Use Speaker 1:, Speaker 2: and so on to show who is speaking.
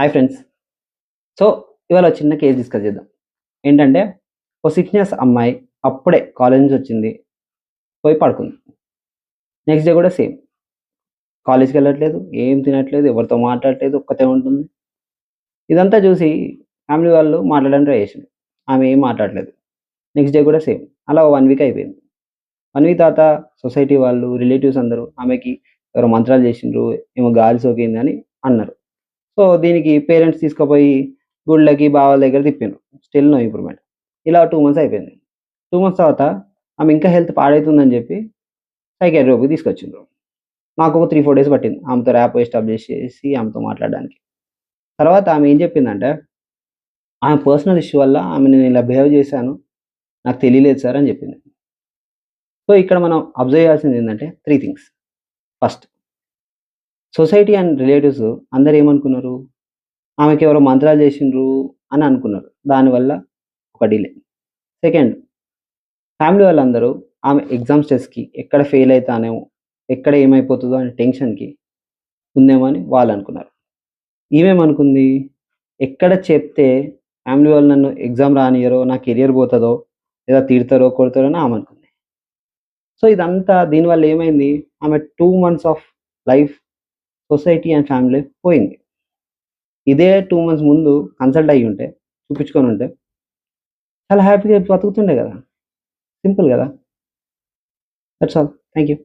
Speaker 1: Hi friends. So, ఇవాళ చిన్న case discuss చేద్దాం. ఏంటంటే, ఓ 6 ఇయర్స్ అమ్మాయి అప్పుడే కాలేజ్ నుంచి వచ్చింది. పోయి పడుకుంది. నెక్స్ట్ డే కూడా సేమ్. కాలేజ్‌కెళ్ళట్లేదు, ఏం తినట్లేదు, ఎవరితో మాట్లాడట్లేదు, ఒక్కతే ఉంటుంది. ఇదంతా చూసి ఫ్యామిలీ వాళ్ళు మాట్లాడడానికి ట్రై చేసిండ్రు. ఆమె ఏం మాట్లాడట్లేదు. నెక్స్ట్ డే కూడా సేమ్. అలా 1 వీక్ అయిపోయింది. 1 వీక్ తర్వాత సొసైటీ వాళ్ళు, రిలేటివ్స్ అందరూ ఆమెకి ఎవరో మంత్రాలు చేసిండ్రు, ఏమో గాలి సోకిందని అన్నారు. సో, దీనికి పేరెంట్స్ తీసుకుపోయి గుళ్ళకి, బాబాల దగ్గర తిప్పిండ్రు. Still no improvement. ఇలా 2 మంత్స్ అయిపోయింది. 2 మంత్స్ తర్వాత ఆమె ఇంకా హెల్త్ పాడైతుందని చెప్పి సైకియాట్రి‌కి తీసుకొచ్చిండ్రు. నాకు ఒక 3, 4 డేస్ పట్టింది. ఆమెతో ర్యాపో ఎస్టాబ్లిష్ చేసి ఆమెతో మాట్లాడడానికి. తర్వాత ఆమె ఏం చెప్పిందంటే, ఆమె పర్సనల్ ఇష్యూ వల్ల నేను ఇలా బిహేవ్ చేశాను. నాకు తెలియలేదు సార్ అని చెప్పింది. సో, ఇక్కడ మనం అబ్జర్వ్ చేయాల్సింది ఏంటంటే 3 things. First, society and relatives అందరూ ఏమనుకున్నారు? ఆమెకెవరో మంత్రాలు చేసిండ్రు అని అనుకున్నారు. దానివల్ల ఒక డిలే. సెకండ్, ఫ్యామిలీ వాళ్ళందరూ ఆమె ఎగ్జామ్ స్ట్రెస్‌కి ఎక్కడ ఫెయిల్ అయితానేమో, ఎక్కడ ఏమైపోతదో అనే టెన్షన్‌కి ఉందేమో అని వాళ్ళనుకున్నారు. ఈమేమనుకుంది, ఎక్కడ చెప్తే ఫ్యామిలీ వాళ్ళు నన్ను ఎగ్జామ్ రానియ్యరో, నా కెరియర్ పోతదో, లేదా తిడతారో, కొడతారో అని ఆమనుకుంది. సో, ఇదంతా దీనివల్ల ఏమైంది, ఆమె 2 months of life society and family పోయింది. ఇదే 2 మంత్స్ ముందు కన్సల్ట్ అయ్యుంటే, చూపించుకొనుంటే చాలా హ్యాపీగా బతుకుతుండే గదా! సింపుల్ గదా! That's all. Thank you.